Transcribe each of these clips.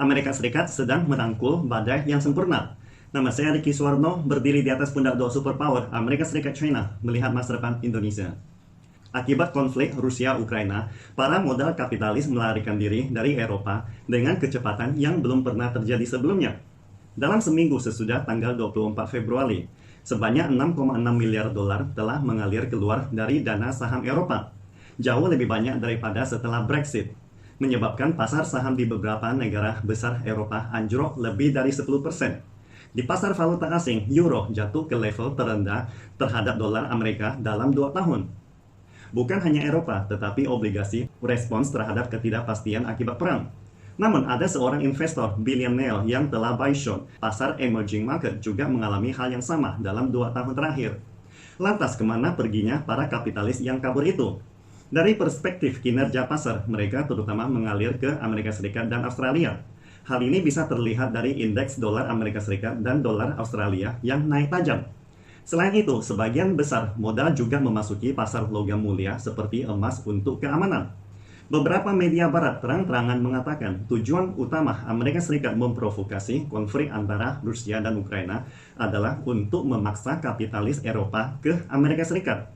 Amerika Serikat sedang merangkul badai yang sempurna. Nama saya Ricky Suwarno, berdiri di atas pundak dua superpower Amerika Serikat China, melihat masa depan Indonesia. Akibat konflik Rusia-Ukraina, para modal kapitalis melarikan diri dari Eropa dengan kecepatan yang belum pernah terjadi sebelumnya. Dalam seminggu sesudah tanggal 24 Februari, sebanyak 6,6 miliar dolar telah mengalir keluar dari dana saham Eropa. Jauh lebih banyak daripada setelah Brexit, menyebabkan pasar saham di beberapa negara besar Eropa anjlok lebih dari 10%. Di pasar valuta asing, euro jatuh ke level terendah terhadap dolar Amerika dalam 2 tahun. Bukan hanya Eropa, tetapi obligasi respons terhadap ketidakpastian akibat perang. Namun, ada seorang investor bilioner yang telah buy short. Pasar emerging market juga mengalami hal yang sama dalam 2 tahun terakhir. Lantas, kemana perginya para kapitalis yang kabur itu? Dari perspektif kinerja pasar, mereka terutama mengalir ke Amerika Serikat dan Australia. Hal ini bisa terlihat dari indeks dolar Amerika Serikat dan dolar Australia yang naik tajam. Selain itu, sebagian besar modal juga memasuki pasar logam mulia seperti emas untuk keamanan. Beberapa media barat terang-terangan mengatakan tujuan utama Amerika Serikat memprovokasi konflik antara Rusia dan Ukraina adalah untuk memaksa kapitalis Eropa ke Amerika Serikat.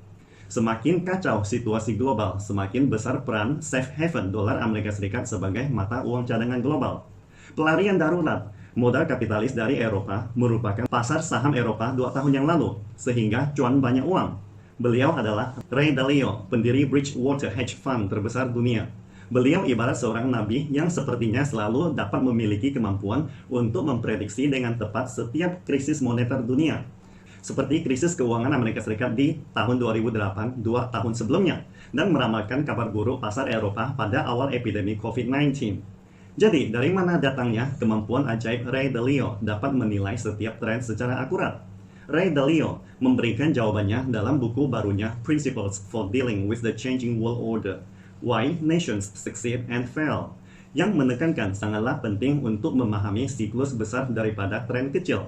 Semakin kacau situasi global, semakin besar peran safe haven dolar Amerika Serikat sebagai mata uang cadangan global. Pelarian darurat modal kapitalis dari Eropa merupakan pasar saham Eropa 2 tahun yang lalu, sehingga cuan banyak uang. Beliau adalah Ray Dalio, pendiri Bridgewater Hedge Fund terbesar dunia. Beliau ibarat seorang nabi yang sepertinya selalu dapat memiliki kemampuan untuk memprediksi dengan tepat setiap krisis moneter dunia. Seperti krisis keuangan Amerika Serikat di tahun 2008, 2 tahun sebelumnya, dan meramalkan kabar buruk pasar Eropa pada awal epidemi COVID-19. Jadi, dari mana datangnya kemampuan ajaib Ray Dalio dapat menilai setiap tren secara akurat? Ray Dalio memberikan jawabannya dalam buku barunya Principles for Dealing with the Changing World Order, Why Nations Succeed and Fail, yang menekankan sangatlah penting untuk memahami siklus besar daripada tren kecil.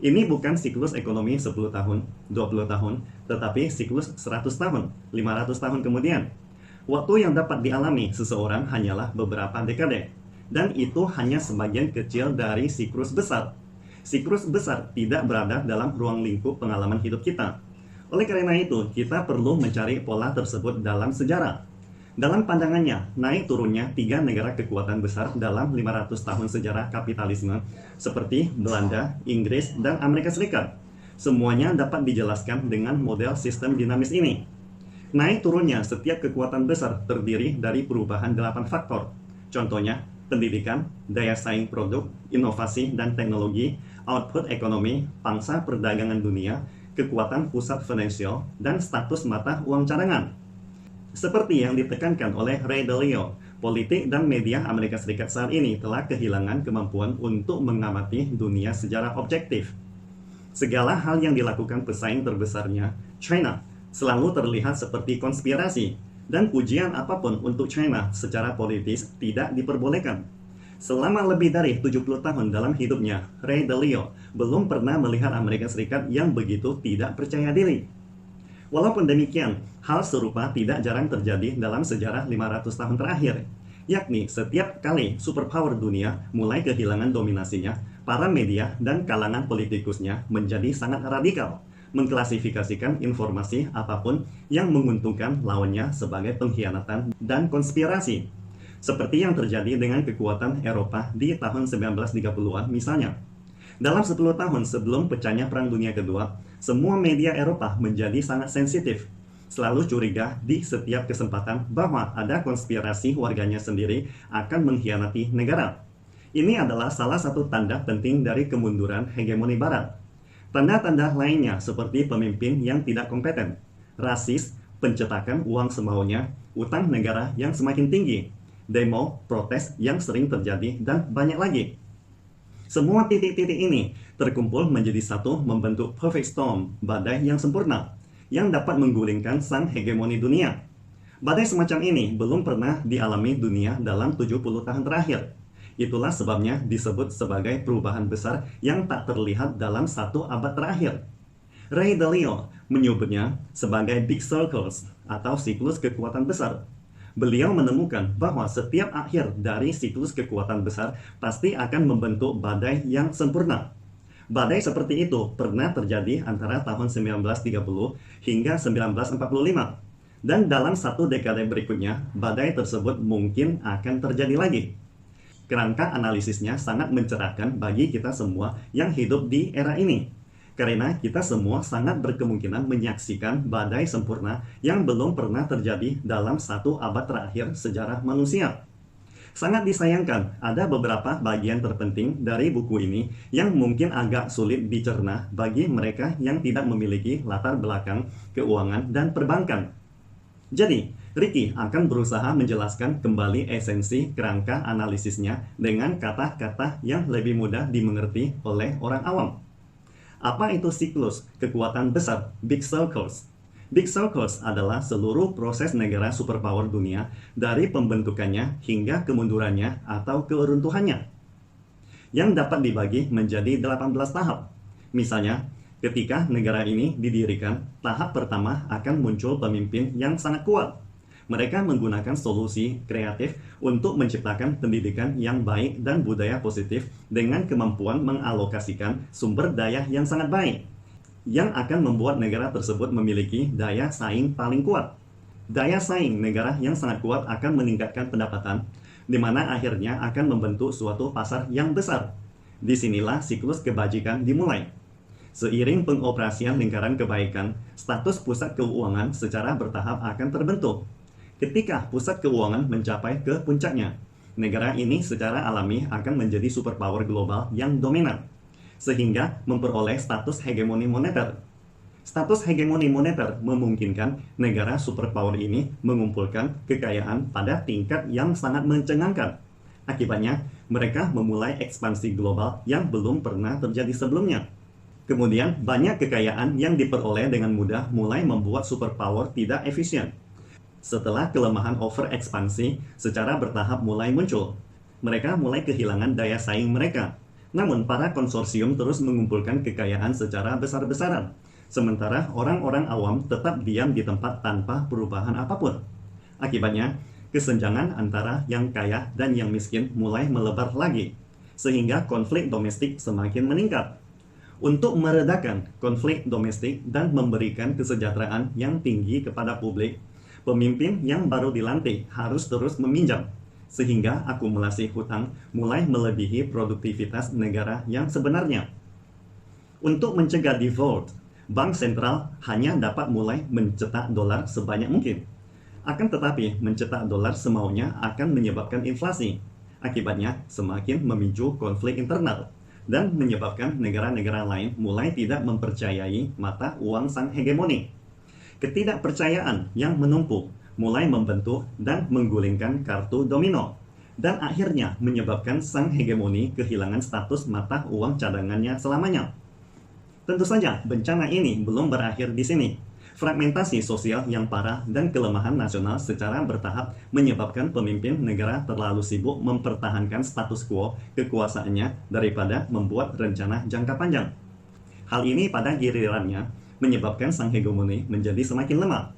Ini bukan siklus ekonomi 10 tahun, 20 tahun, tetapi siklus 100 tahun, 500 tahun kemudian. Waktu yang dapat dialami seseorang hanyalah beberapa dekade, dan itu hanya sebagian kecil dari siklus besar. Siklus besar tidak berada dalam ruang lingkup pengalaman hidup kita. Oleh karena itu, kita perlu mencari pola tersebut dalam sejarah. Dalam pandangannya, naik turunnya 3 negara kekuatan besar dalam 500 tahun sejarah kapitalisme seperti Belanda, Inggris, dan Amerika Serikat. Semuanya dapat dijelaskan dengan model sistem dinamis ini. Naik turunnya setiap kekuatan besar terdiri dari perubahan 8 faktor. Contohnya, pendidikan, daya saing produk, inovasi dan teknologi, output ekonomi, pangsa perdagangan dunia, kekuatan pusat finansial, dan status mata uang cadangan. Seperti yang ditekankan oleh Ray Dalio, politik dan media Amerika Serikat saat ini telah kehilangan kemampuan untuk mengamati dunia secara objektif. Segala hal yang dilakukan pesaing terbesarnya, China, selalu terlihat seperti konspirasi, dan pujian apapun untuk China secara politis tidak diperbolehkan. Selama lebih dari 70 tahun dalam hidupnya, Ray Dalio belum pernah melihat Amerika Serikat yang begitu tidak percaya diri. Walaupun demikian, hal serupa tidak jarang terjadi dalam sejarah 500 tahun terakhir, yakni setiap kali superpower dunia mulai kehilangan dominasinya, para media dan kalangan politikusnya menjadi sangat radikal, mengklasifikasikan informasi apapun yang menguntungkan lawannya sebagai pengkhianatan dan konspirasi. Seperti yang terjadi dengan kekuatan Eropa di tahun 1930-an misalnya. Dalam 10 tahun sebelum pecahnya Perang Dunia Kedua, semua media Eropa menjadi sangat sensitif, selalu curiga di setiap kesempatan bahwa ada konspirasi warganya sendiri akan mengkhianati negara. Ini adalah salah satu tanda penting dari kemunduran hegemoni Barat. Tanda-tanda lainnya seperti pemimpin yang tidak kompeten, rasis, pencetakan uang semaunya, utang negara yang semakin tinggi, demo, protes yang sering terjadi, dan banyak lagi. Semua titik-titik ini terkumpul menjadi satu membentuk perfect storm, badai yang sempurna, yang dapat menggulingkan sang hegemoni dunia. Badai semacam ini belum pernah dialami dunia dalam 70 tahun terakhir. Itulah sebabnya disebut sebagai perubahan besar yang tak terlihat dalam 1 abad terakhir. Ray Dalio menyebutnya sebagai big circles atau siklus kekuatan besar. Beliau menemukan bahwa setiap akhir dari siklus kekuatan besar pasti akan membentuk badai yang sempurna. Badai seperti itu pernah terjadi antara tahun 1930 hingga 1945. Dan dalam satu dekade berikutnya, badai tersebut mungkin akan terjadi lagi. Kerangka analisisnya sangat mencerahkan bagi kita semua yang hidup di era ini. Karena kita semua sangat berkemungkinan menyaksikan badai sempurna yang belum pernah terjadi dalam satu abad terakhir sejarah manusia. Sangat disayangkan, ada beberapa bagian terpenting dari buku ini yang mungkin agak sulit dicerna bagi mereka yang tidak memiliki latar belakang keuangan dan perbankan. Jadi, Ricky akan berusaha menjelaskan kembali esensi kerangka analisisnya dengan kata-kata yang lebih mudah dimengerti oleh orang awam. Apa itu siklus kekuatan besar, big circles? Big circles adalah seluruh proses negara superpower dunia dari pembentukannya hingga kemundurannya atau keruntuhannya, yang dapat dibagi menjadi 18 tahap. Misalnya, ketika negara ini didirikan, tahap pertama akan muncul pemimpin yang sangat kuat. Mereka menggunakan solusi kreatif untuk menciptakan pendidikan yang baik dan budaya positif dengan kemampuan mengalokasikan sumber daya yang sangat baik, yang akan membuat negara tersebut memiliki daya saing paling kuat. Daya saing negara yang sangat kuat akan meningkatkan pendapatan, di mana akhirnya akan membentuk suatu pasar yang besar. Disinilah siklus kebajikan dimulai. Seiring pengoperasian lingkaran kebaikan, status pusat keuangan secara bertahap akan terbentuk. Ketika pusat keuangan mencapai ke puncaknya, negara ini secara alami akan menjadi superpower global yang dominan, sehingga memperoleh status hegemoni moneter. Status hegemoni moneter memungkinkan negara superpower ini mengumpulkan kekayaan pada tingkat yang sangat mencengangkan. Akibatnya, mereka memulai ekspansi global yang belum pernah terjadi sebelumnya. Kemudian, banyak kekayaan yang diperoleh dengan mudah mulai membuat superpower tidak efisien. Setelah kelemahan overekspansi secara bertahap mulai muncul, mereka mulai kehilangan daya saing mereka. Namun, para konsorsium terus mengumpulkan kekayaan secara besar-besaran, sementara orang-orang awam tetap diam di tempat tanpa perubahan apapun. Akibatnya, kesenjangan antara yang kaya dan yang miskin mulai melebar lagi, sehingga konflik domestik semakin meningkat. Untuk meredakan konflik domestik dan memberikan kesejahteraan yang tinggi kepada publik, pemimpin yang baru dilantik harus terus meminjam, sehingga akumulasi hutang mulai melebihi produktivitas negara yang sebenarnya. Untuk mencegah default, bank sentral hanya dapat mulai mencetak dolar sebanyak mungkin. Akan tetapi, mencetak dolar semaunya akan menyebabkan inflasi. Akibatnya, semakin memicu konflik internal dan menyebabkan negara-negara lain mulai tidak mempercayai mata uang sang hegemoni. Ketidakpercayaan yang menumpuk mulai membentuk dan menggulingkan kartu domino, dan akhirnya menyebabkan sang hegemoni kehilangan status mata uang cadangannya selamanya. Tentu saja, bencana ini belum berakhir di sini. Fragmentasi sosial yang parah dan kelemahan nasional secara bertahap menyebabkan pemimpin negara terlalu sibuk mempertahankan status quo kekuasaannya daripada membuat rencana jangka panjang. Hal ini pada gilirannya menyebabkan sang hegemoni menjadi semakin lemah,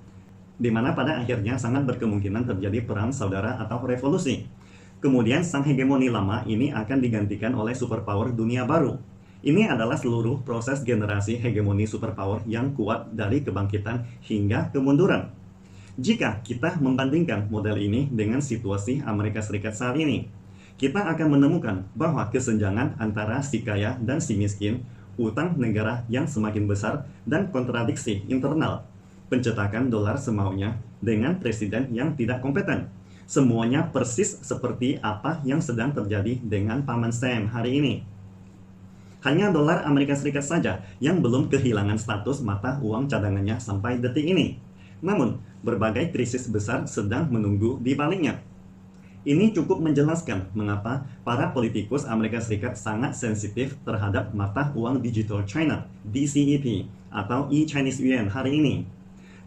di mana pada akhirnya sangat berkemungkinan terjadi perang saudara atau revolusi. Kemudian sang hegemoni lama ini akan digantikan oleh superpower dunia baru. Ini adalah seluruh proses generasi hegemoni superpower yang kuat dari kebangkitan hingga kemunduran. Jika kita membandingkan model ini dengan situasi Amerika Serikat saat ini, kita akan menemukan bahwa kesenjangan antara si kaya dan si miskin, utang negara yang semakin besar, dan kontradiksi internal, pencetakan dolar semaunya dengan presiden yang tidak kompeten. Semuanya persis seperti apa yang sedang terjadi dengan Paman Sam hari ini. Hanya dolar Amerika Serikat saja yang belum kehilangan status mata uang cadangannya sampai detik ini. Namun, berbagai krisis besar sedang menunggu di baliknya. Ini cukup menjelaskan mengapa para politikus Amerika Serikat sangat sensitif terhadap mata uang digital China, DCEP, atau e-Chinese Yuan hari ini.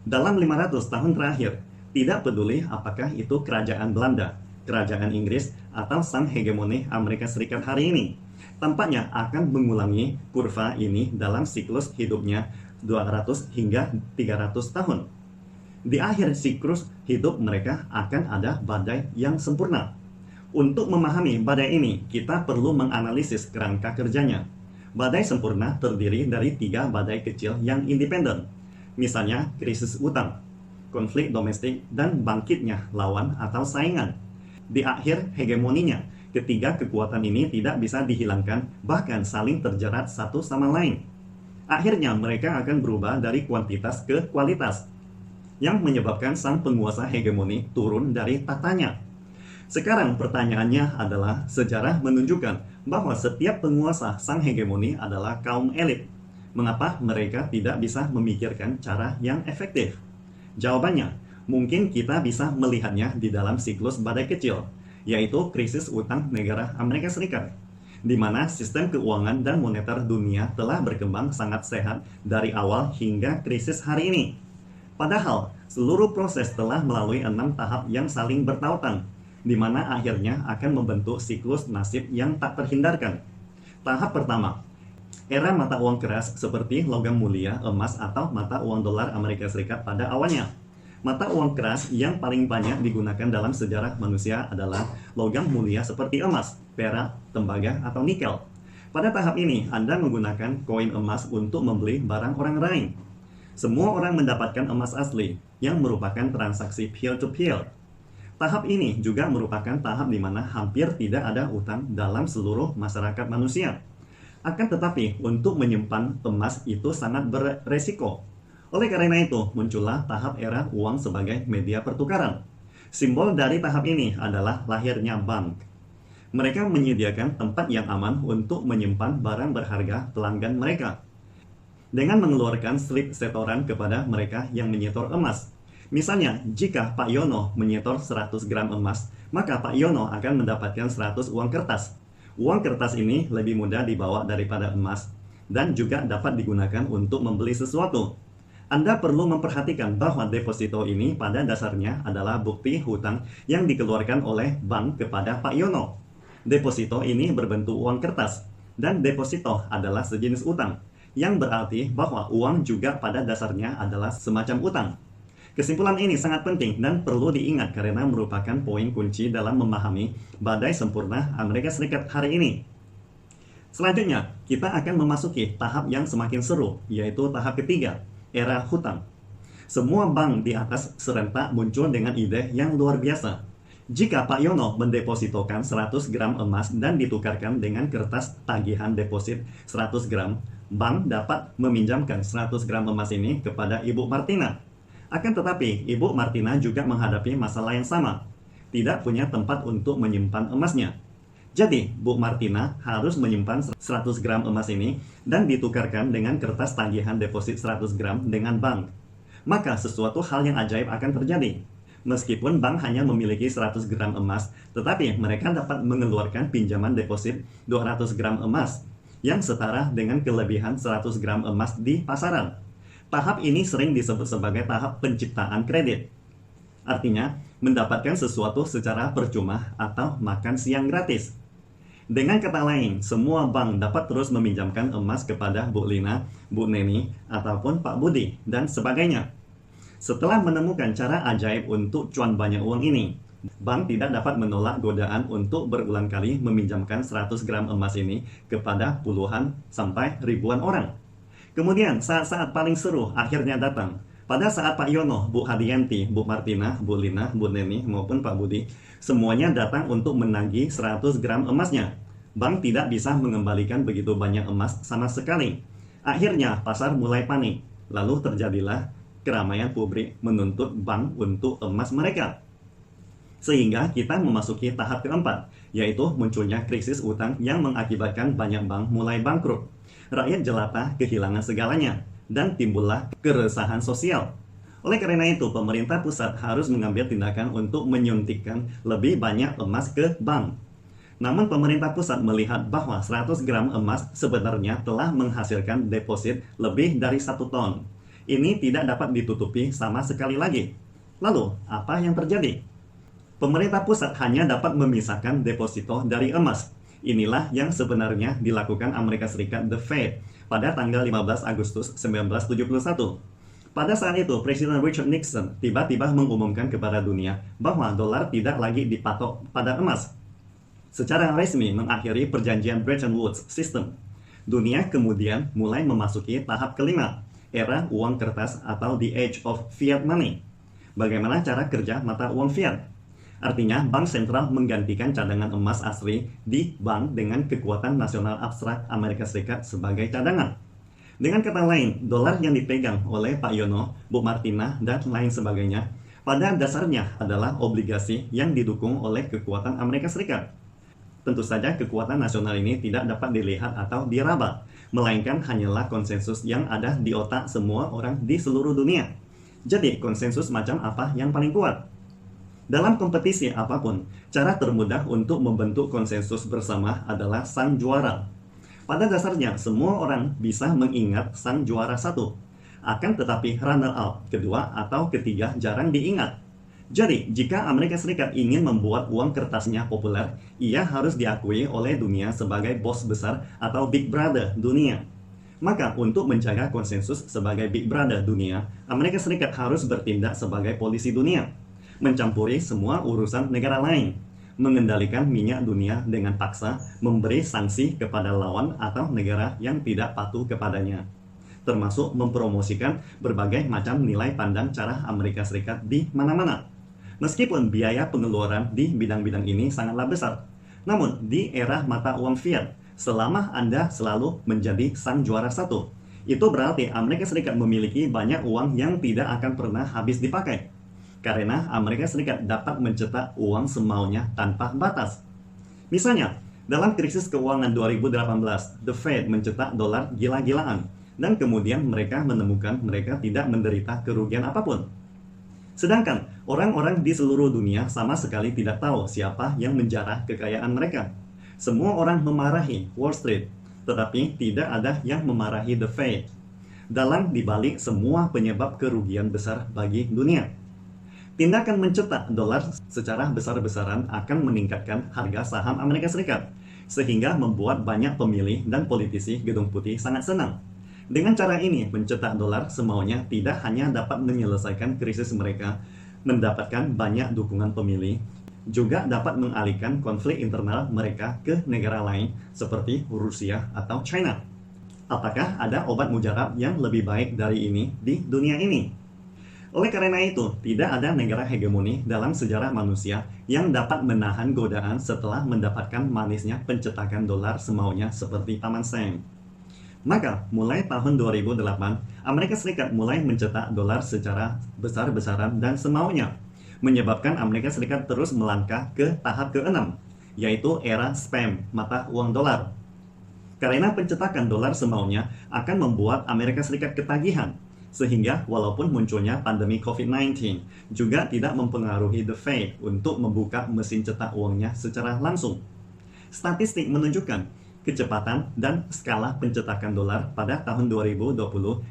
Dalam 500 tahun terakhir, tidak peduli apakah itu kerajaan Belanda, kerajaan Inggris, atau sang hegemoni Amerika Serikat hari ini, tampaknya akan mengulangi kurva ini dalam siklus hidupnya 200 hingga 300 tahun. Di akhir siklus hidup mereka akan ada badai yang sempurna. Untuk memahami badai ini, kita perlu menganalisis kerangka kerjanya. Badai sempurna terdiri dari 3 badai kecil yang independen. Misalnya, krisis utang, konflik domestik, dan bangkitnya lawan atau saingan. Di akhir hegemoninya, ketiga kekuatan ini tidak bisa dihilangkan, bahkan saling terjerat satu sama lain. Akhirnya mereka akan berubah dari kuantitas ke kualitas, yang menyebabkan sang penguasa hegemoni turun dari tahtanya. Sekarang pertanyaannya adalah, sejarah menunjukkan bahwa setiap penguasa sang hegemoni adalah kaum elit. Mengapa mereka tidak bisa memikirkan cara yang efektif? Jawabannya, mungkin kita bisa melihatnya di dalam siklus badai kecil, yaitu krisis utang negara Amerika Serikat, di mana sistem keuangan dan moneter dunia telah berkembang sangat sehat dari awal hingga krisis hari ini. Padahal, seluruh proses telah melalui 6 tahap yang saling bertautan, di mana akhirnya akan membentuk siklus nasib yang tak terhindarkan. Tahap pertama, era mata uang keras seperti logam mulia, emas, atau mata uang dolar Amerika Serikat pada awalnya. Mata uang keras yang paling banyak digunakan dalam sejarah manusia adalah logam mulia seperti emas, perak, tembaga, atau nikel. Pada tahap ini, Anda menggunakan koin emas untuk membeli barang orang lain. Semua orang mendapatkan emas asli, yang merupakan transaksi peer-to-peer. Tahap ini juga merupakan tahap di mana hampir tidak ada utang dalam seluruh masyarakat manusia. Akan tetapi, untuk menyimpan emas itu sangat beresiko. Oleh karena itu, muncullah tahap era uang sebagai media pertukaran. Simbol dari tahap ini adalah lahirnya bank. Mereka menyediakan tempat yang aman untuk menyimpan barang berharga pelanggan mereka, dengan mengeluarkan slip setoran kepada mereka yang menyetor emas. Misalnya, jika Pak Yono menyetor 100 gram emas, maka Pak Yono akan mendapatkan 100 uang kertas. Uang kertas ini lebih mudah dibawa daripada emas, dan juga dapat digunakan untuk membeli sesuatu. Anda perlu memperhatikan bahwa deposito ini pada dasarnya adalah bukti hutang yang dikeluarkan oleh bank kepada Pak Yono. Deposito ini berbentuk uang kertas, dan deposito adalah sejenis utang, yang berarti bahwa uang juga pada dasarnya adalah semacam utang. Kesimpulan ini sangat penting dan perlu diingat karena merupakan poin kunci dalam memahami badai sempurna Amerika Serikat hari ini. Selanjutnya, kita akan memasuki tahap yang semakin seru, yaitu tahap ketiga, era hutang. Semua bank di atas serentak muncul dengan ide yang luar biasa. Jika Pak Yono mendepositokan 100 gram emas dan ditukarkan dengan kertas tagihan deposit 100 gram, bank dapat meminjamkan 100 gram emas ini kepada Ibu Martina. Akan tetapi, Ibu Martina juga menghadapi masalah yang sama, tidak punya tempat untuk menyimpan emasnya. Jadi, Bu Martina harus menyimpan 100 gram emas ini dan ditukarkan dengan kertas tagihan deposit 100 gram dengan bank. Maka sesuatu hal yang ajaib akan terjadi. Meskipun bank hanya memiliki 100 gram emas, tetapi mereka dapat mengeluarkan pinjaman deposit 200 gram emas, yang setara dengan kelebihan 100 gram emas di pasaran. Tahap ini sering disebut sebagai tahap penciptaan kredit. Artinya, mendapatkan sesuatu secara percuma atau makan siang gratis. Dengan kata lain, semua bank dapat terus meminjamkan emas kepada Bu Lina, Bu Neni, ataupun Pak Budi, dan sebagainya. Setelah menemukan cara ajaib untuk cuan banyak uang ini, bank tidak dapat menolak godaan untuk berulang kali meminjamkan 100 gram emas ini kepada puluhan sampai ribuan orang. Kemudian saat-saat paling seru akhirnya datang. Pada saat Pak Yono, Bu Hadianti, Bu Martina, Bu Lina, Bu Neni, maupun Pak Budi, semuanya datang untuk menagih 100 gram emasnya. Bank tidak bisa mengembalikan begitu banyak emas sama sekali. Akhirnya pasar mulai panik. Lalu terjadilah keramaian publik menuntut bank untuk emas mereka. Sehingga kita memasuki tahap keempat, yaitu munculnya krisis utang yang mengakibatkan banyak bank mulai bangkrut. Rakyat jelata kehilangan segalanya, dan timbullah keresahan sosial. Oleh karena itu, pemerintah pusat harus mengambil tindakan untuk menyuntikkan lebih banyak emas ke bank. Namun pemerintah pusat melihat bahwa 100 gram emas sebenarnya telah menghasilkan deposit lebih dari 1 ton. Ini tidak dapat ditutupi sama sekali lagi. Lalu, apa yang terjadi? Pemerintah pusat hanya dapat memisahkan deposito dari emas. Inilah yang sebenarnya dilakukan Amerika Serikat The Fed pada tanggal 15 Agustus 1971. Pada saat itu, Presiden Richard Nixon tiba-tiba mengumumkan kepada dunia bahwa dolar tidak lagi dipatok pada emas. Secara resmi mengakhiri perjanjian Bretton Woods System. Dunia kemudian mulai memasuki tahap kelima, era uang kertas atau the age of fiat money. Bagaimana cara kerja mata uang fiat? Artinya, bank sentral menggantikan cadangan emas asli di bank dengan kekuatan nasional abstrak Amerika Serikat sebagai cadangan. Dengan kata lain, dolar yang dipegang oleh Pak Yono, Bu Martina, dan lain sebagainya, pada dasarnya adalah obligasi yang didukung oleh kekuatan Amerika Serikat. Tentu saja kekuatan nasional ini tidak dapat dilihat atau diraba, melainkan hanyalah konsensus yang ada di otak semua orang di seluruh dunia. Jadi, konsensus macam apa yang paling kuat? Dalam kompetisi apapun, cara termudah untuk membentuk konsensus bersama adalah sang juara. Pada dasarnya, semua orang bisa mengingat sang juara satu. Akan tetapi runner-up, kedua atau ketiga jarang diingat. Jadi, jika Amerika Serikat ingin membuat uang kertasnya populer, ia harus diakui oleh dunia sebagai bos besar atau Big Brother dunia. Maka, untuk menjaga konsensus sebagai Big Brother dunia, Amerika Serikat harus bertindak sebagai polisi dunia, mencampuri semua urusan negara lain, mengendalikan minyak dunia dengan paksa, memberi sanksi kepada lawan atau negara yang tidak patuh kepadanya, termasuk mempromosikan berbagai macam nilai pandang cara Amerika Serikat di mana-mana. Meskipun biaya pengeluaran di bidang-bidang ini sangatlah besar, namun di era mata uang fiat, selama Anda selalu menjadi sang juara satu, itu berarti Amerika Serikat memiliki banyak uang yang tidak akan pernah habis dipakai. Karena Amerika Serikat dapat mencetak uang semaunya tanpa batas. Misalnya, dalam krisis keuangan 2018, The Fed mencetak dolar gila-gilaan, dan kemudian mereka menemukan mereka tidak menderita kerugian apapun. Sedangkan orang-orang di seluruh dunia sama sekali tidak tahu siapa yang menjarah kekayaan mereka. Semua orang memarahi Wall Street, tetapi tidak ada yang memarahi The Fed. Dalam dibalik semua penyebab kerugian besar bagi dunia. Tindakan mencetak dolar secara besar-besaran akan meningkatkan harga saham Amerika Serikat, sehingga membuat banyak pemilih dan politisi Gedung Putih sangat senang. Dengan cara ini, mencetak dolar semaunya tidak hanya dapat menyelesaikan krisis mereka, mendapatkan banyak dukungan pemilih, juga dapat mengalihkan konflik internal mereka ke negara lain seperti Rusia atau China. Apakah ada obat mujarab yang lebih baik dari ini di dunia ini? Oleh karena itu, tidak ada negara hegemoni dalam sejarah manusia yang dapat menahan godaan setelah mendapatkan manisnya pencetakan dolar semaunya seperti Taman Seng. Maka, mulai tahun 2008, Amerika Serikat mulai mencetak dolar secara besar-besaran dan semaunya, menyebabkan Amerika Serikat terus melangkah ke tahap ke-6, yaitu era spam mata uang dolar. Karena pencetakan dolar semaunya akan membuat Amerika Serikat ketagihan, sehingga walaupun munculnya pandemi COVID-19 juga tidak mempengaruhi The Fed untuk membuka mesin cetak uangnya secara langsung. Statistik menunjukkan kecepatan dan skala pencetakan dolar pada tahun 2020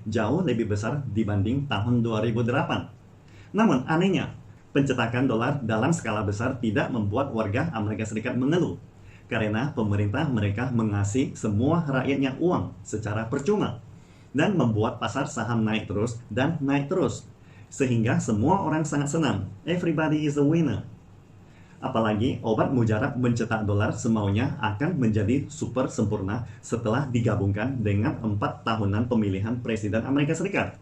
jauh lebih besar dibanding tahun 2008. Namun anehnya, pencetakan dolar dalam skala besar tidak membuat warga Amerika Serikat mengeluh, karena pemerintah mereka mengasih semua rakyatnya uang secara percuma, dan membuat pasar saham naik terus dan naik terus, sehingga semua orang sangat senang. Everybody is a winner. Apalagi obat mujarab mencetak dolar semaunya akan menjadi super sempurna setelah digabungkan dengan 4 tahunan pemilihan Presiden Amerika Serikat.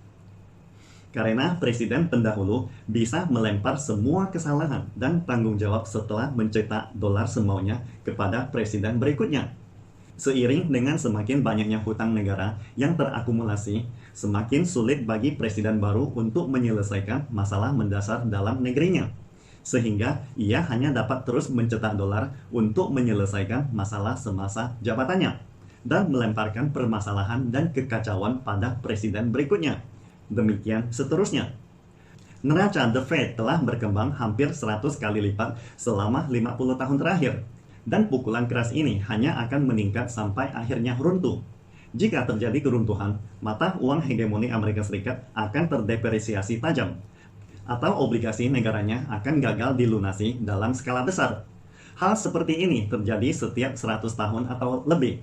Karena presiden pendahulu bisa melempar semua kesalahan dan tanggung jawab setelah mencetak dolar semaunya kepada presiden berikutnya. Seiring dengan semakin banyaknya hutang negara yang terakumulasi, semakin sulit bagi presiden baru untuk menyelesaikan masalah mendasar dalam negerinya. Sehingga ia hanya dapat terus mencetak dolar untuk menyelesaikan masalah semasa jabatannya, dan melemparkan permasalahan dan kekacauan pada presiden berikutnya. Demikian seterusnya. Neraca The Fed telah berkembang hampir 100 kali lipat selama 50 tahun terakhir. Dan pukulan keras ini hanya akan meningkat sampai akhirnya runtuh. Jika terjadi keruntuhan, mata uang hegemoni Amerika Serikat akan terdepresiasi tajam, atau obligasi negaranya akan gagal dilunasi dalam skala besar. Hal seperti ini terjadi setiap 100 tahun atau lebih.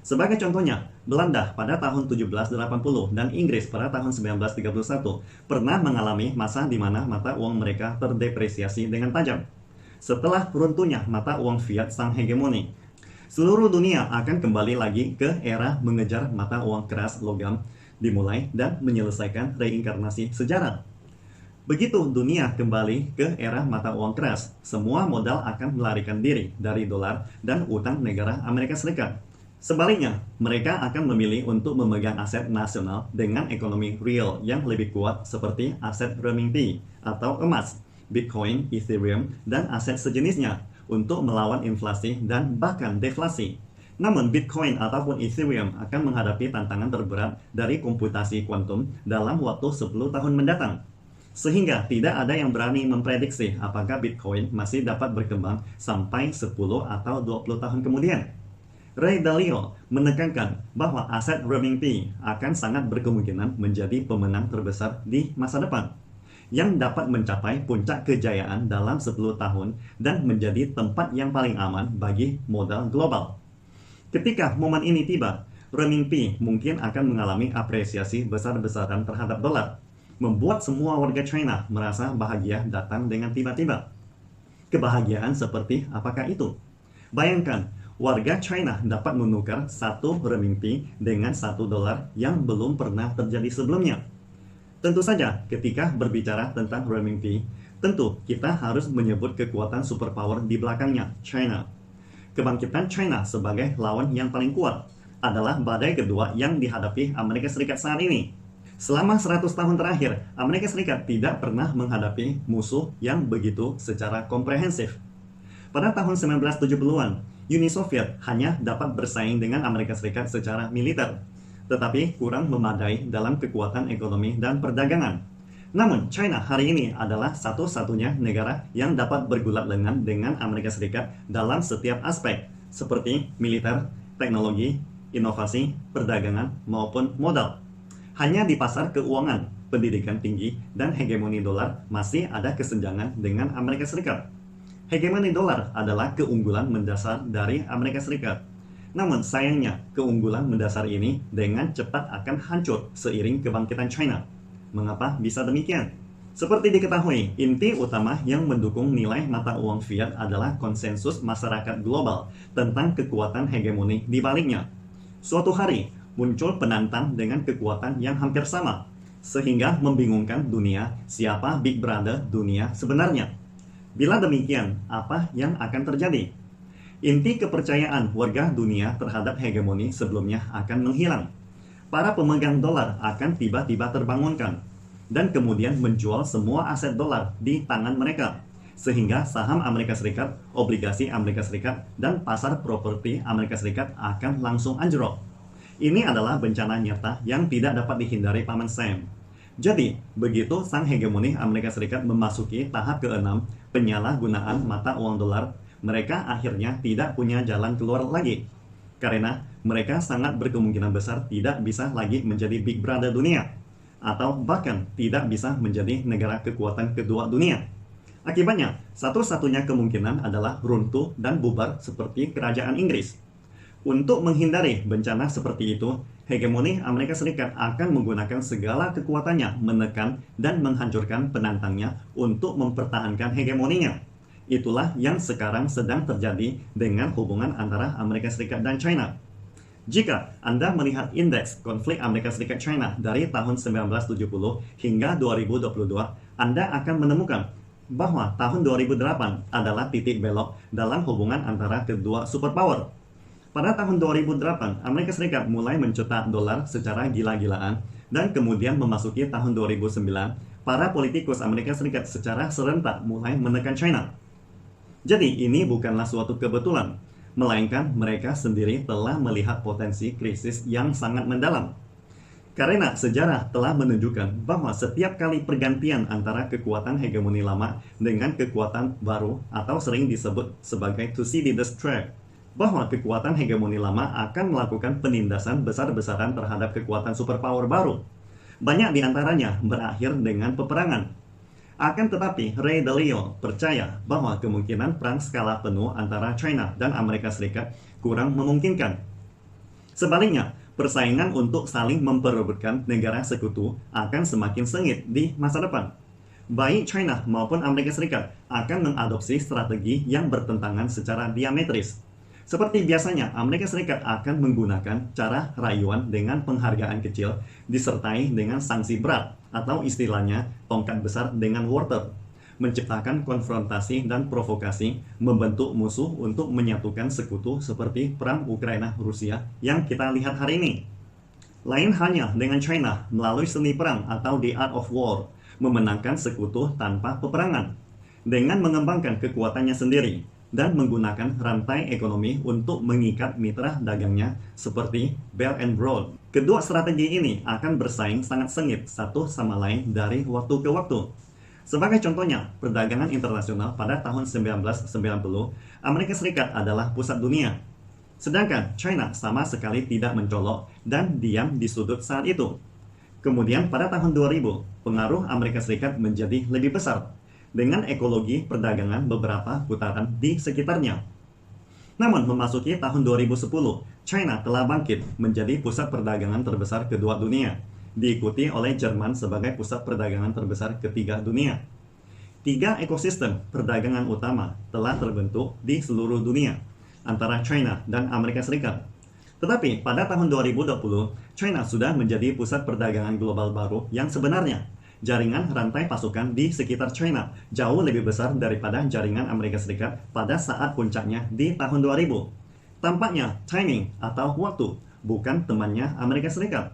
Sebagai contohnya, Belanda pada tahun 1780 dan Inggris pada tahun 1931 pernah mengalami masa di mana mata uang mereka terdepresiasi dengan tajam. Setelah runtuhnya mata uang fiat sang hegemoni, seluruh dunia akan kembali lagi ke era mengejar mata uang keras logam dimulai dan menyelesaikan reinkarnasi sejarah. Begitu dunia kembali ke era mata uang keras, semua modal akan melarikan diri dari dolar dan utang negara Amerika Serikat. Sebaliknya, mereka akan memilih untuk memegang aset nasional dengan ekonomi real yang lebih kuat seperti aset renminbi atau emas, Bitcoin, Ethereum, dan aset sejenisnya untuk melawan inflasi dan bahkan deflasi. Namun, Bitcoin ataupun Ethereum akan menghadapi tantangan terberat dari komputasi kuantum dalam waktu 10 tahun mendatang. Sehingga tidak ada yang berani memprediksi apakah Bitcoin masih dapat berkembang sampai 10 atau 20 tahun kemudian. Ray Dalio menekankan bahwa aset renminbi akan sangat berkemungkinan menjadi pemenang terbesar di masa depan, yang dapat mencapai puncak kejayaan dalam 10 tahun dan menjadi tempat yang paling aman bagi modal global. Ketika momen ini tiba, renminbi mungkin akan mengalami apresiasi besar-besaran terhadap dolar, membuat semua warga China merasa bahagia datang dengan tiba-tiba. Kebahagiaan seperti apakah itu? Bayangkan, warga China dapat menukar 1 renminbi dengan 1 dolar yang belum pernah terjadi sebelumnya. Tentu saja, ketika berbicara tentang renminbi, tentu kita harus menyebut kekuatan superpower di belakangnya, China. Kebangkitan China sebagai lawan yang paling kuat adalah badai kedua yang dihadapi Amerika Serikat saat ini. Selama 100 tahun terakhir, Amerika Serikat tidak pernah menghadapi musuh yang begitu secara komprehensif. Pada tahun 1970-an, Uni Soviet hanya dapat bersaing dengan Amerika Serikat secara militer, tetapi kurang memadai dalam kekuatan ekonomi dan perdagangan. Namun, China hari ini adalah satu-satunya negara yang dapat bergulat lengan dengan Amerika Serikat dalam setiap aspek, seperti militer, teknologi, inovasi, perdagangan, maupun modal. Hanya di pasar keuangan, pendidikan tinggi, dan hegemoni dolar masih ada kesenjangan dengan Amerika Serikat. Hegemoni dolar adalah keunggulan mendasar dari Amerika Serikat. Namun sayangnya, keunggulan mendasar ini dengan cepat akan hancur seiring kebangkitan China. Mengapa bisa demikian? Seperti diketahui, inti utama yang mendukung nilai mata uang fiat adalah konsensus masyarakat global tentang kekuatan hegemoni di baliknya. Suatu hari, muncul penantang dengan kekuatan yang hampir sama, sehingga membingungkan dunia siapa Big Brother dunia sebenarnya. Bila demikian, apa yang akan terjadi? Inti kepercayaan warga dunia terhadap hegemoni sebelumnya akan menghilang. Para pemegang dolar akan tiba-tiba terbangunkan, dan kemudian menjual semua aset dolar di tangan mereka, sehingga saham Amerika Serikat, obligasi Amerika Serikat, dan pasar properti Amerika Serikat akan langsung anjlok. Ini adalah bencana nyata yang tidak dapat dihindari Paman Sam. Jadi, begitu sang hegemoni Amerika Serikat memasuki tahap ke-6, penyalahgunaan mata uang dolar, mereka akhirnya tidak punya jalan keluar lagi. Karena mereka sangat berkemungkinan besar tidak bisa lagi menjadi Big Brother dunia, atau bahkan tidak bisa menjadi negara kekuatan kedua dunia. Akibatnya, satu-satunya kemungkinan adalah runtuh dan bubar seperti kerajaan Inggris. Untuk menghindari bencana seperti itu, hegemoni Amerika Serikat akan menggunakan segala kekuatannya menekan dan menghancurkan penantangnya untuk mempertahankan hegemoninya. Itulah yang sekarang sedang terjadi dengan hubungan antara Amerika Serikat dan China. Jika Anda melihat indeks konflik Amerika Serikat-China dari tahun 1970 hingga 2022, Anda akan menemukan bahwa tahun 2008 adalah titik belok dalam hubungan antara kedua superpower. Pada tahun 2008, Amerika Serikat mulai mencetak dolar secara gila-gilaan, dan kemudian memasuki tahun 2009, para politikus Amerika Serikat secara serentak mulai menekan China. Jadi ini bukanlah suatu kebetulan, melainkan mereka sendiri telah melihat potensi krisis yang sangat mendalam. Karena sejarah telah menunjukkan bahwa setiap kali pergantian antara kekuatan hegemoni lama dengan kekuatan baru, atau sering disebut sebagai Thucydides trap, bahwa kekuatan hegemoni lama akan melakukan penindasan besar-besaran terhadap kekuatan superpower baru. Banyak di antaranya berakhir dengan peperangan. Akan tetapi, Ray Dalio percaya bahwa kemungkinan perang skala penuh antara China dan Amerika Serikat kurang memungkinkan. Sebaliknya, Persaingan untuk saling memperebutkan negara sekutu akan semakin sengit di masa depan. Baik China maupun Amerika Serikat akan mengadopsi strategi yang bertentangan secara diametris. Seperti biasanya, Amerika Serikat akan menggunakan cara rayuan dengan penghargaan kecil disertai dengan sanksi berat atau istilahnya tongkat besar dengan wortel, menciptakan konfrontasi dan provokasi, membentuk musuh untuk menyatukan sekutu seperti perang Ukraina-Rusia yang kita lihat hari ini. Lain halnya dengan China melalui seni perang atau the art of war, memenangkan sekutu tanpa peperangan, dengan mengembangkan kekuatannya sendiri dan menggunakan rantai ekonomi untuk mengikat mitra dagangnya seperti Belt and Road. Kedua strategi ini akan bersaing sangat sengit satu sama lain dari waktu ke waktu. Sebagai contohnya, perdagangan internasional pada tahun 1990, Amerika Serikat adalah pusat dunia. Sedangkan China sama sekali tidak mencolok dan diam di sudut saat itu. Kemudian pada tahun 2000, pengaruh Amerika Serikat menjadi lebih besar dengan ekologi perdagangan beberapa putaran di sekitarnya. Namun memasuki tahun 2010, China telah bangkit menjadi pusat perdagangan terbesar kedua dunia, diikuti oleh Jerman sebagai pusat perdagangan terbesar ketiga dunia. Tiga ekosistem perdagangan utama telah terbentuk di seluruh dunia antara China dan Amerika Serikat. Tetapi pada tahun 2020, China sudah menjadi pusat perdagangan global baru yang sebenarnya. Jaringan rantai pasukan di sekitar China jauh lebih besar daripada jaringan Amerika Serikat pada saat puncaknya di tahun 2000. Tampaknya timing atau waktu bukan temannya Amerika Serikat.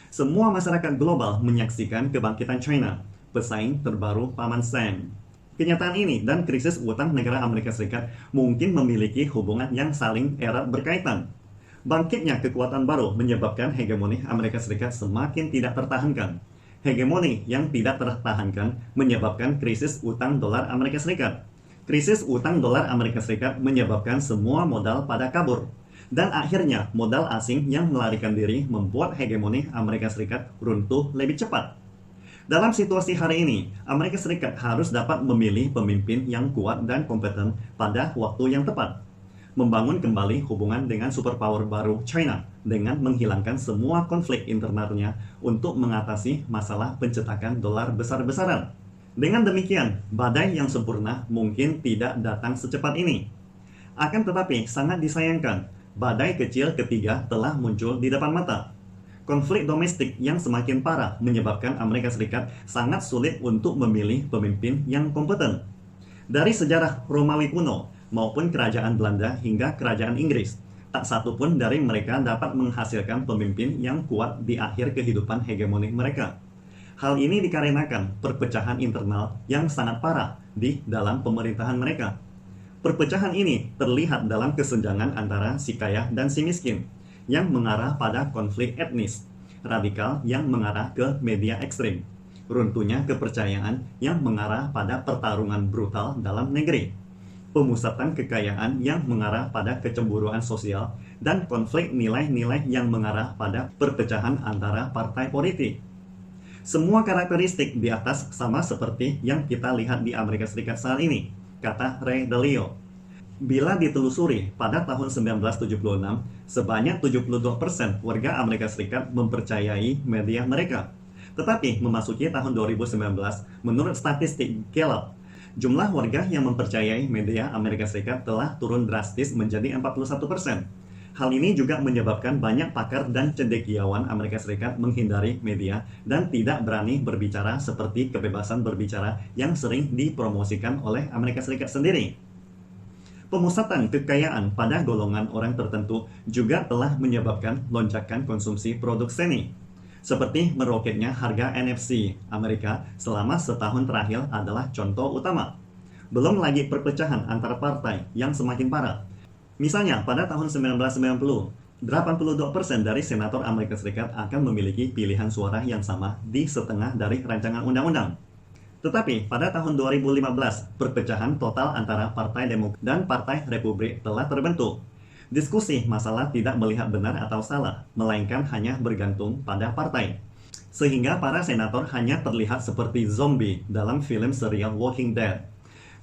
Semua masyarakat global menyaksikan kebangkitan China, pesaing terbaru Paman Sam. Kenyataan ini dan krisis utang negara Amerika Serikat mungkin memiliki hubungan yang saling erat berkaitan. Bangkitnya kekuatan baru menyebabkan hegemoni Amerika Serikat semakin tidak tertahankan. Hegemoni yang tidak tertahankan menyebabkan krisis utang dolar Amerika Serikat. Krisis utang dolar Amerika Serikat menyebabkan semua modal pada kabur. Dan akhirnya modal asing yang melarikan diri membuat hegemoni Amerika Serikat runtuh lebih cepat. Dalam situasi hari ini, Amerika Serikat harus dapat memilih pemimpin yang kuat dan kompeten pada waktu yang tepat. Membangun kembali hubungan dengan superpower baru China dengan menghilangkan semua konflik internalnya untuk mengatasi masalah pencetakan dolar besar-besaran. Dengan demikian, badai yang sempurna mungkin tidak datang secepat ini. Akan tetapi, sangat disayangkan, badai kecil ketiga telah muncul di depan mata. Konflik domestik yang semakin parah menyebabkan Amerika Serikat sangat sulit untuk memilih pemimpin yang kompeten. Dari sejarah Romawi kuno, maupun kerajaan Belanda hingga kerajaan Inggris, tak satu pun dari mereka dapat menghasilkan pemimpin yang kuat di akhir kehidupan hegemoni mereka. Hal ini dikarenakan perpecahan internal yang sangat parah di dalam pemerintahan mereka. Perpecahan ini terlihat dalam kesenjangan antara si kaya dan si miskin, yang mengarah pada konflik etnis, radikal yang mengarah ke media ekstrim, runtuhnya kepercayaan yang mengarah pada pertarungan brutal dalam negeri, pemusatan kekayaan yang mengarah pada kecemburuan sosial, dan konflik nilai-nilai yang mengarah pada perpecahan antara partai politik. Semua karakteristik di atas sama seperti yang kita lihat di Amerika Serikat saat ini, kata Ray Dalio. Bila ditelusuri, pada tahun 1976, sebanyak 72% warga Amerika Serikat mempercayai media mereka. Tetapi memasuki tahun 2019, menurut statistik Gallup, jumlah warga yang mempercayai media Amerika Serikat telah turun drastis menjadi 41%. Hal ini juga menyebabkan banyak pakar dan cendekiawan Amerika Serikat menghindari media dan tidak berani berbicara seperti kebebasan berbicara yang sering dipromosikan oleh Amerika Serikat sendiri. Pemusatan kekayaan pada golongan orang tertentu juga telah menyebabkan lonjakan konsumsi produk seni. Seperti meroketnya harga NFC Amerika selama setahun terakhir adalah contoh utama. Belum lagi perpecahan antara partai yang semakin parah. Misalnya pada tahun 1990, 82% dari senator Amerika Serikat akan memiliki pilihan suara yang sama di setengah dari rancangan undang-undang. Tetapi pada tahun 2015, perpecahan total antara Partai Demokrat dan Partai Republik telah terbentuk. Diskusi masalah tidak melihat benar atau salah, melainkan hanya bergantung pada partai. Sehingga para senator hanya terlihat seperti zombie dalam film serial Walking Dead.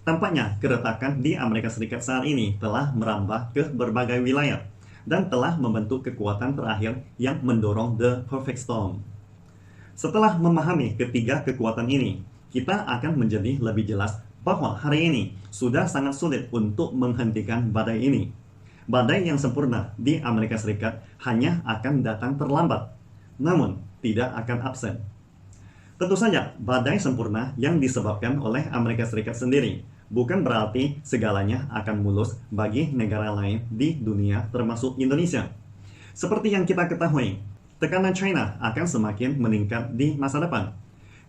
Tampaknya keretakan di Amerika Serikat saat ini telah merambah ke berbagai wilayah. dan telah membentuk kekuatan terakhir yang mendorong the perfect storm. Setelah memahami ketiga kekuatan ini, kita akan menjadi lebih jelas bahwa hari ini sudah sangat sulit untuk menghentikan badai ini. Badai yang sempurna di Amerika Serikat hanya akan datang terlambat, namun tidak akan absen. Tentu saja, badai sempurna yang disebabkan oleh Amerika Serikat sendiri bukan berarti segalanya akan mulus bagi negara lain di dunia termasuk Indonesia. Seperti yang kita ketahui, tekanan China akan semakin meningkat di masa depan.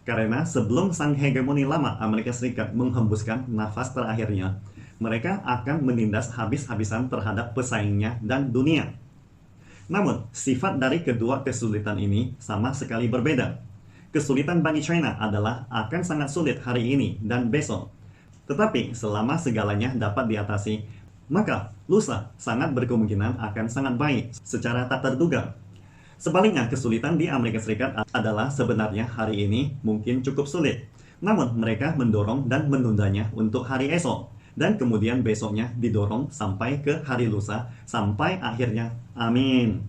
Karena sebelum sang hegemoni lama Amerika Serikat menghembuskan nafas terakhirnya, mereka akan menindas habis-habisan terhadap pesaingnya dan dunia. Namun, sifat dari kedua kesulitan ini sama sekali berbeda. Kesulitan bagi China adalah akan sangat sulit hari ini dan besok. Tetapi selama segalanya dapat diatasi, maka lusa sangat berkemungkinan akan sangat baik secara tak terduga. Sebaliknya, kesulitan di Amerika Serikat adalah sebenarnya hari ini mungkin cukup sulit. Namun mereka mendorong dan menundanya untuk hari esok. Dan kemudian besoknya didorong sampai ke hari lusa, sampai akhirnya amin.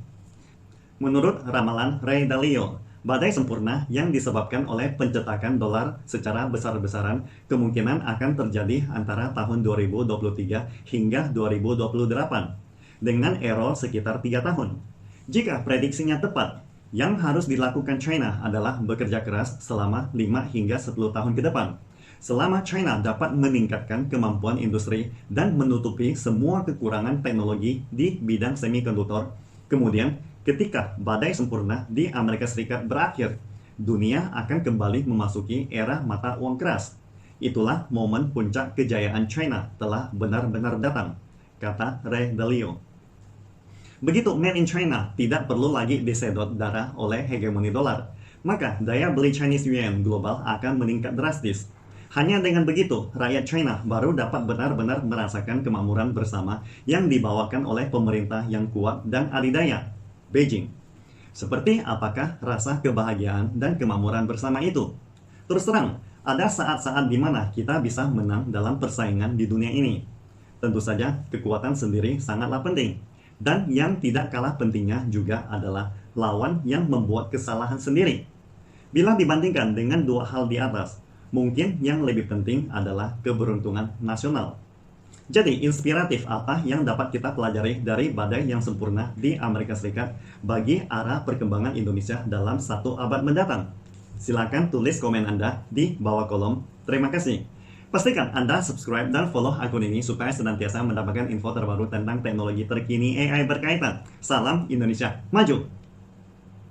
Menurut ramalan Ray Dalio, badai sempurna yang disebabkan oleh pencetakan dolar secara besar-besaran kemungkinan akan terjadi antara tahun 2023 hingga 2028 dengan error sekitar 3 tahun. Jika prediksinya tepat, yang harus dilakukan China adalah bekerja keras selama 5 hingga 10 tahun ke depan. Selama China dapat meningkatkan kemampuan industri dan menutupi semua kekurangan teknologi di bidang semikonduktor, kemudian ketika badai sempurna di Amerika Serikat berakhir, dunia akan kembali memasuki era mata uang keras. Itulah momen puncak kejayaan China telah benar-benar datang, kata Ray Dalio. Begitu Made in China tidak perlu lagi disedot darah oleh hegemoni dolar, maka daya beli Chinese Yuan global akan meningkat drastis. Hanya dengan begitu, rakyat China baru dapat benar-benar merasakan kemakmuran bersama yang dibawakan oleh pemerintah yang kuat dan adidaya, Beijing. Seperti apakah rasa kebahagiaan dan kemakmuran bersama itu? Terus terang, ada saat-saat di mana kita bisa menang dalam persaingan di dunia ini. Tentu saja, kekuatan sendiri sangatlah penting. Dan yang tidak kalah pentingnya juga adalah lawan yang membuat kesalahan sendiri. Bila dibandingkan dengan dua hal di atas, mungkin yang lebih penting adalah keberuntungan nasional. Jadi, inspiratif apa yang dapat kita pelajari dari badai yang sempurna di Amerika Serikat bagi arah perkembangan Indonesia dalam 1 abad mendatang? Silakan tulis komen Anda di bawah kolom. Terima kasih. Pastikan Anda subscribe dan follow akun ini supaya senantiasa mendapatkan info terbaru tentang teknologi terkini AI berkaitan. Salam Indonesia Maju!